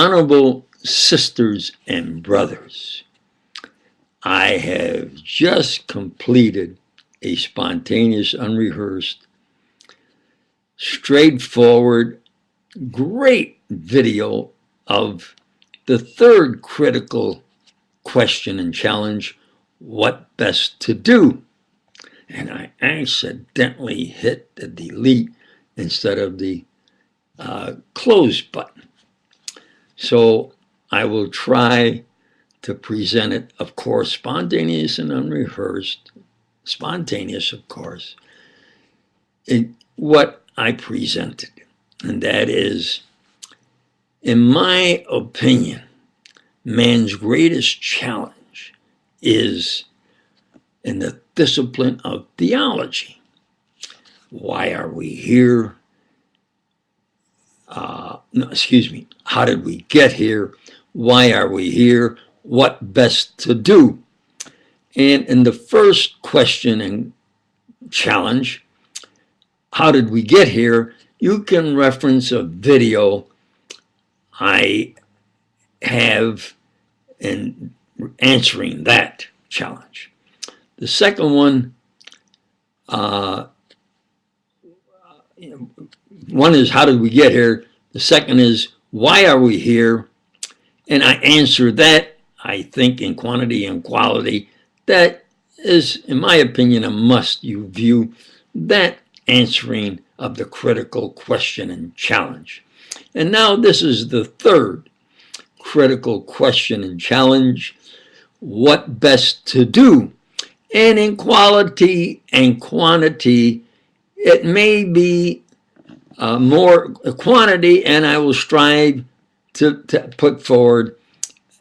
Honorable sisters and brothers, I have just completed a spontaneous, unrehearsed, straightforward, great video of the third critical question and challenge, what best to do? And I accidentally hit the delete instead of the close button. So I will try to present it, of course, spontaneous and unrehearsed, spontaneous, of course, in what I presented. And that is, in my opinion, man's greatest challenge is in the discipline of theology. Why are we here? How did we get here? Why are we here? What best to do? And in the first question and challenge, how did we get here? You can reference a video I have in answering that challenge. The second one, one is how did we get here? The second is why are we here? And I answer that, I think, in quantity and quality. That is, in my opinion, a must. You view that answering of the critical question and challenge. And now this is the third critical question and challenge, what best to do? And in quality and quantity, it may be more quantity, and I will strive to put forward,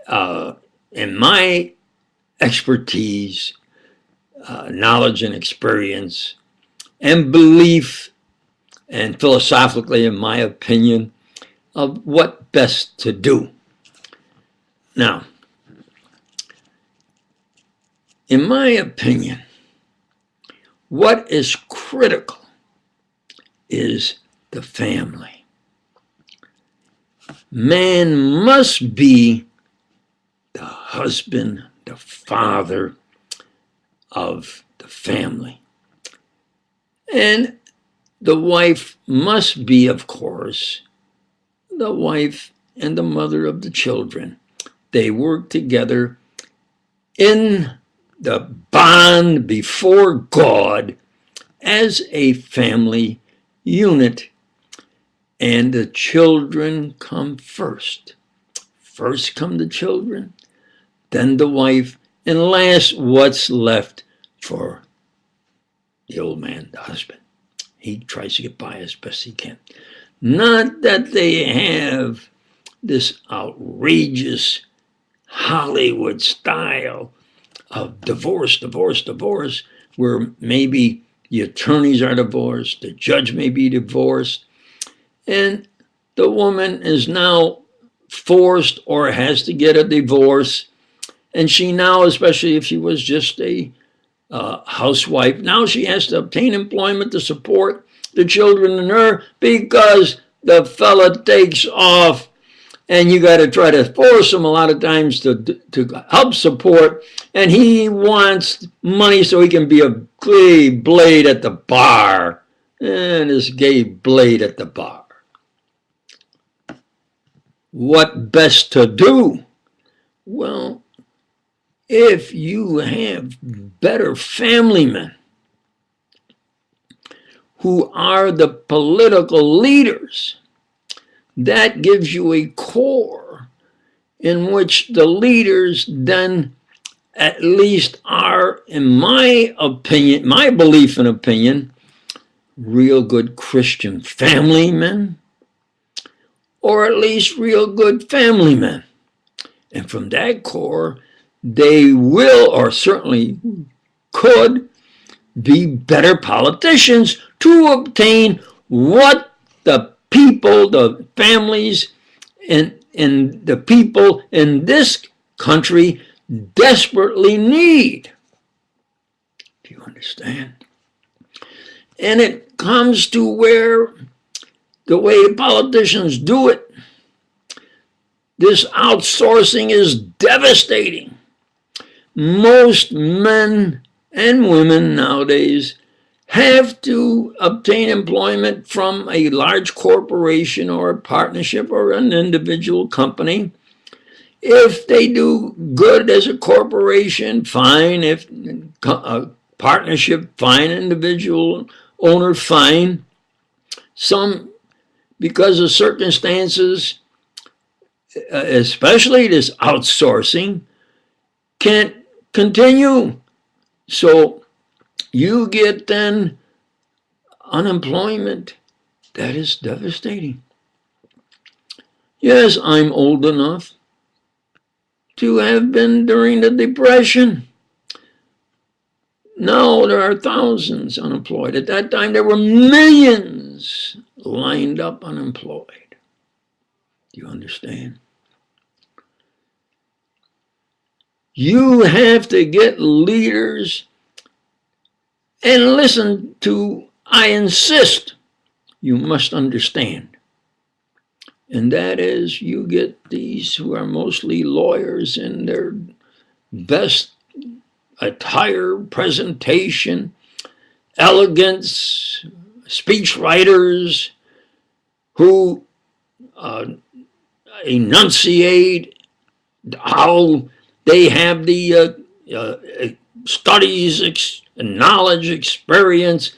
in my expertise, knowledge and experience, and belief, and philosophically, in my opinion, of what best to do. Now, in my opinion, what is critical is the family. Man must be the husband, the father of the family. And the wife must be, of course, the wife and the mother of the children. They work together in the bond before God as a family unit, and the children come first. First come the children, then the wife, and last what's left for the old man, the husband. He tries to get by as best he can. Not that they have this outrageous Hollywood style of divorce, where maybe the attorneys are divorced, the judge may be divorced, and the woman is now forced or has to get a divorce, and she now, especially if she was just a housewife, now she has to obtain employment to support the children and her because the fella takes off, and you got to try to force him a lot of times to help support, and he wants money so he can be a gay blade at the bar, and this gay blade at the bar. What best to do? Well, if you have better family men who are the political leaders, that gives you a core in which the leaders then at least are, in my opinion, my belief and opinion, real good Christian family men, or at least real good family men. And from that core, they will, or certainly could, be better politicians to obtain what the people, the families, and the people in this country desperately need. Do you understand? And it comes to where the way politicians do it, This outsourcing is devastating. Most men and women nowadays have to obtain employment from a large corporation or a partnership or an individual company. If they do good as a corporation, fine. If a partnership, fine. Individual owner, fine. Some, because of circumstances, especially this outsourcing, can't continue. So you get then unemployment. That is devastating. Yes, I'm old enough to have been during the Depression. Now there are thousands unemployed. At that time, there were millions lined up unemployed. Do you understand? You have to get leaders and listen to, I insist, you must understand. And that is, you get these who are mostly lawyers in their best attire, presentation, elegance, speech writers who enunciate how they have the studies, knowledge, experience,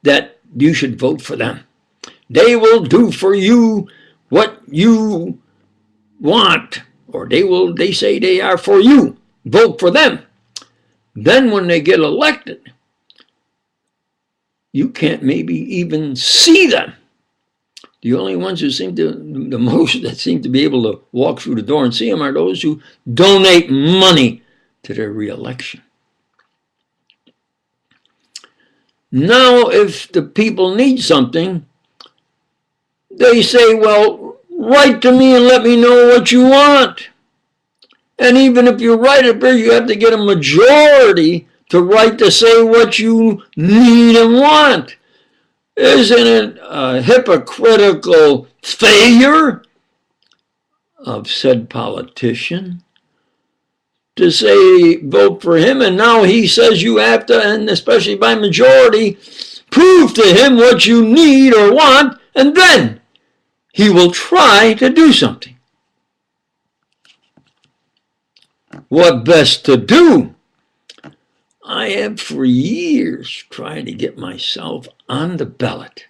that you should vote for them. They will do for you what you want, or they say they are for you. Vote for them. Then when they get elected, you can't maybe even see them. The only ones who seem to, the most that seem to be able to walk through the door and see them are those who donate money to their reelection. Now, if the people need something, they say, well, write to me and let me know what you want. And even if you write it, you have to get a majority to write to say what you need and want. Isn't it a hypocritical failure of said politician to say vote for him, and now he says you have to, and especially by majority, prove to him what you need or want, and then he will try to do something. What best to do? I have for years tried to get myself on the ballot.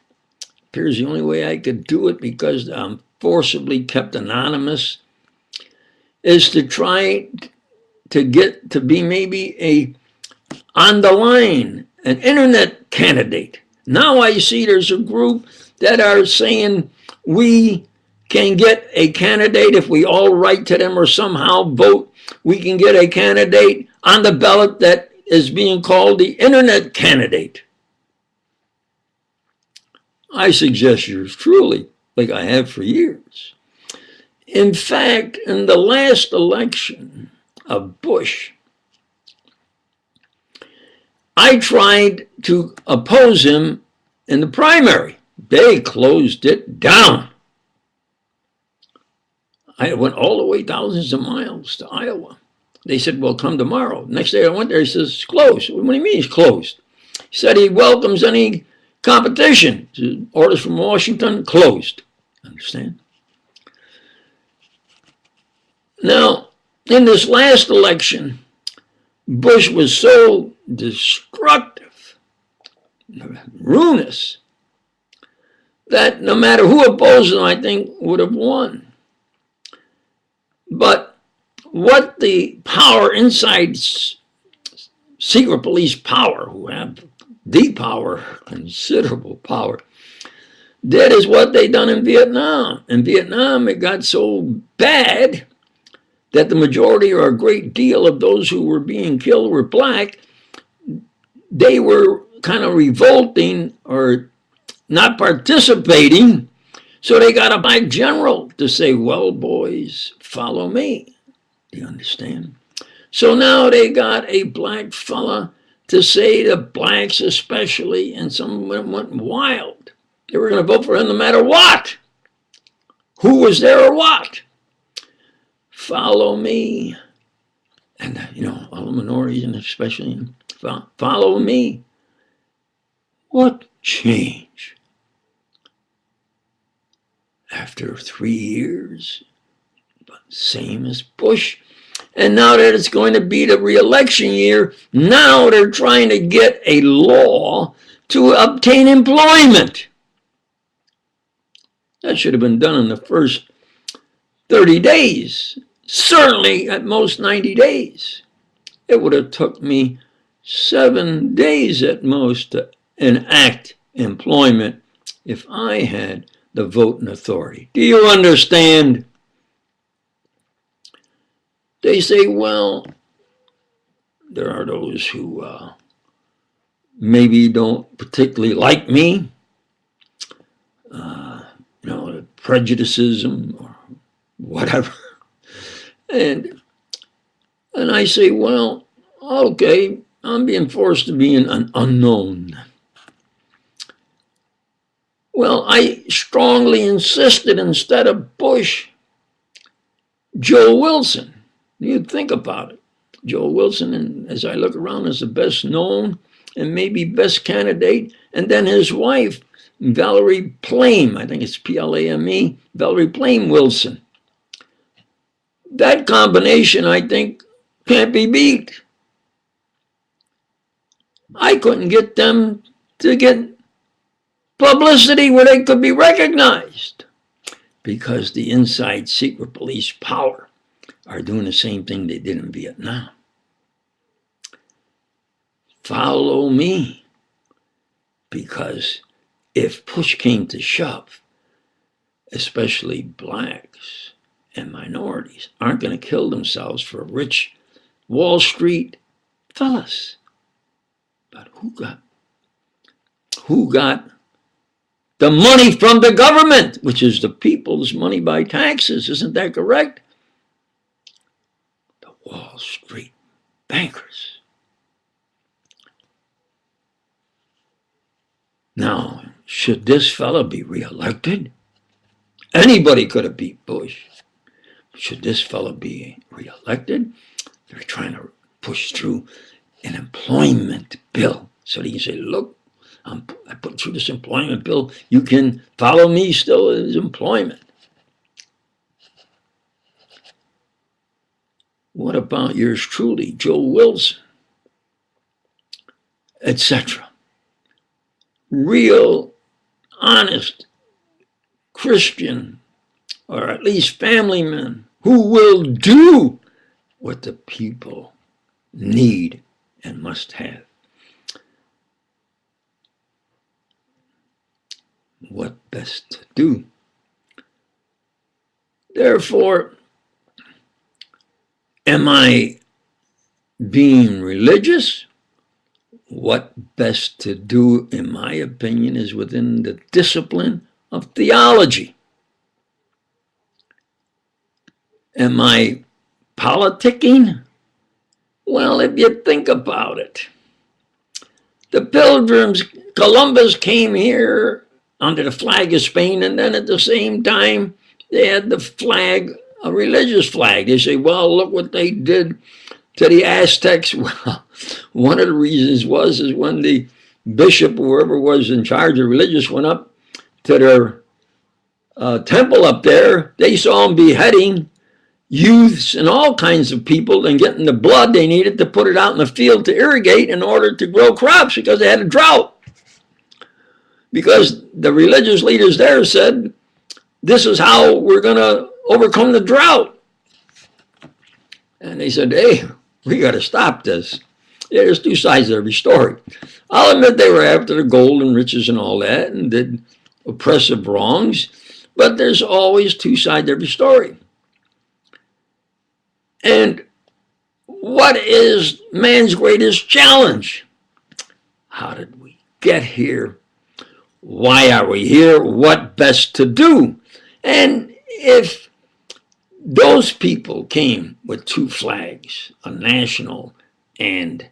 Appears the only way I could do it, because I'm forcibly kept anonymous, is to try to get to be maybe a on the line, an internet candidate. Now I see there's a group that are saying we can get a candidate if we all write to them or somehow vote. We can get a candidate on the ballot that is being called the internet candidate. I suggest yours truly, like I have for years. In fact, in the last election of Bush, I tried to oppose him in the primary. They closed it down. I went all the way thousands of miles to Iowa. They said, well, come tomorrow. Next day I went there, he says, it's closed. What do you mean it's closed? He said he welcomes any competition. Orders from Washington, closed. Understand? Now, in this last election, Bush was so destructive, ruinous, that no matter who opposed him, I think would have won. But what the power inside secret police power, who have the power, considerable power, did is what they done in Vietnam. In Vietnam, it got so bad that the majority or a great deal of those who were being killed were black. They were kind of revolting or not participating. So they got a black general to say, well, boys, follow me. Do you understand? So now they got a black fella to say to blacks especially, and some of them went wild. They were going to vote for him no matter what. Who was there or what. follow me. And, you know, all the minorities, and especially, follow me. What change? After 3 years, same as Bush. And now that it's going to be the re-election year, now they're trying to get a law to obtain employment. That should have been done in the first 30 days, certainly at most 90 days. It would have took me 7 days at most to enact employment if I had the voting authority. Do you understand? They say, well, there are those who maybe don't particularly like me, you know, prejudices or whatever. And I say, well, okay, I'm being forced to be an unknown. Well, I strongly insisted instead of Bush, Joe Wilson. You think about it. Joe Wilson, and as I look around, is the best known and maybe best candidate. And then his wife, Valerie Plame, I think it's Plame, Valerie Plame Wilson. That combination, I think, can't be beat. I couldn't get them to get publicity where they could be recognized because the inside secret police power are doing the same thing they did in Vietnam. Follow me, because if push came to shove, especially blacks and minorities aren't going to kill themselves for rich Wall Street fellas. But who got the money from the government, which is the people's money by taxes? Isn't that correct? The Wall Street bankers. Now, should this fella be reelected? Anybody could have beat Bush. Should this fella be reelected? They're trying to push through an employment bill so they can say, look, I put through this employment bill. You can follow me still as employment. What about yours truly, Joe Wilson, etc.? Real, honest Christian, or at least family men, who will do what the people need and must have. What best to do? Therefore, am I being religious? What best to do, in my opinion, is within the discipline of theology. Am I politicking? Well, if you think about it, the Pilgrims, Columbus came here under the flag of Spain, and then at the same time, they had the flag, a religious flag. They say, well, look what they did to the Aztecs. Well, one of the reasons is when the bishop, whoever was in charge of religious, went up to their temple up there, they saw them beheading youths and all kinds of people and getting the blood they needed to put it out in the field to irrigate in order to grow crops because they had a drought. Because the religious leaders there said, this is how we're going to overcome the drought. And they said, hey, we got to stop this. Yeah, there's two sides to every story. I'll admit they were after the gold and riches and all that and did oppressive wrongs, but there's always two sides to every story. And what is man's greatest challenge? How did we get here? Why are we here? What best to do? And if those people came with two flags, a national and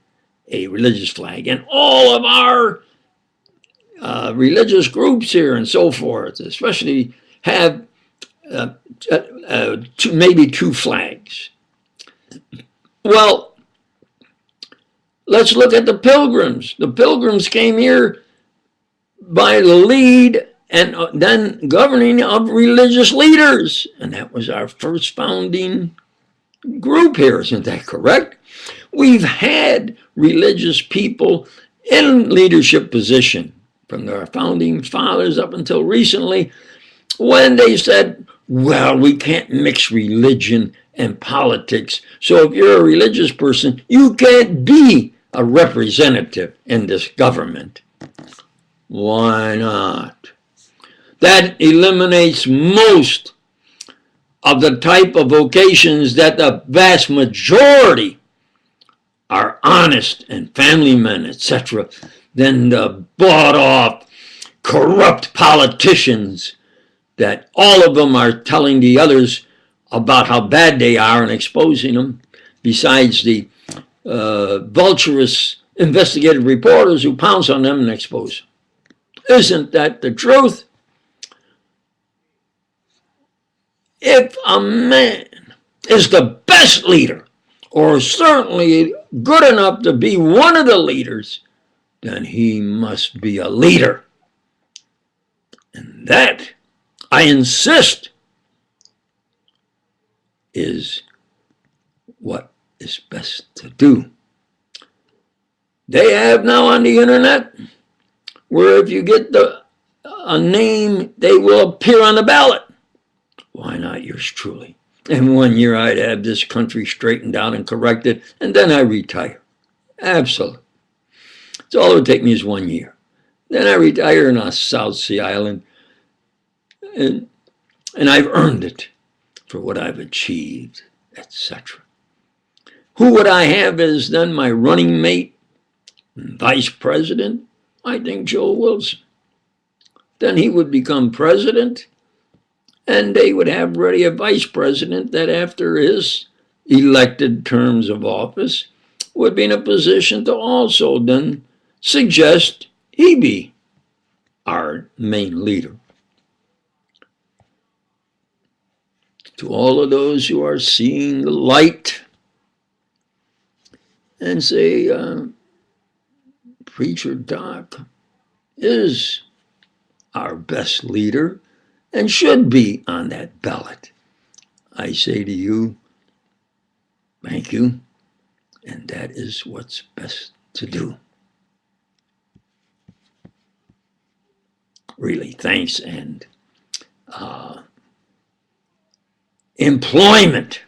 a religious flag, and all of our religious groups here and so forth, especially have maybe two flags. Well, let's look at the Pilgrims. The Pilgrims came here by the lead and then governing of religious leaders. And that was our first founding group here, isn't that correct? We've had religious people in leadership position from our founding fathers up until recently, when they said, well, we can't mix religion and politics. So if you're a religious person, you can't be a representative in this government. Why not? That eliminates most of the type of vocations that the vast majority are honest and family men, etc., than the bought off, corrupt politicians that all of them are telling the others about how bad they are and exposing them, besides the vulturous investigative reporters who pounce on them and expose them. Isn't that the truth? If a man is the best leader, or certainly good enough to be one of the leaders, then he must be a leader. And that, I insist, is what is best to do. They have now on the internet where if you get a name, they will appear on the ballot. Why not yours truly? And 1 year I'd have this country straightened out and corrected, and then I retire. Absolutely. It's all it would take me is 1 year. Then I retire in a South Sea island, and I've earned it for what I've achieved, etc. Who would I have as then my running mate, vice president? I think Joe Wilson. Then he would become president, and they would have ready a vice president that after his elected terms of office would be in a position to also then suggest he be our main leader. To all of those who are seeing the light and say, Preacher Doc is our best leader and should be on that ballot, I say to you, thank you, and that is what's best to do. Really, thanks. And employment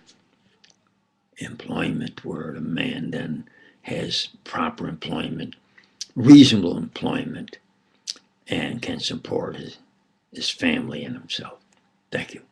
where the man then has proper employment, reasonable employment, and can support his family and himself. Thank you.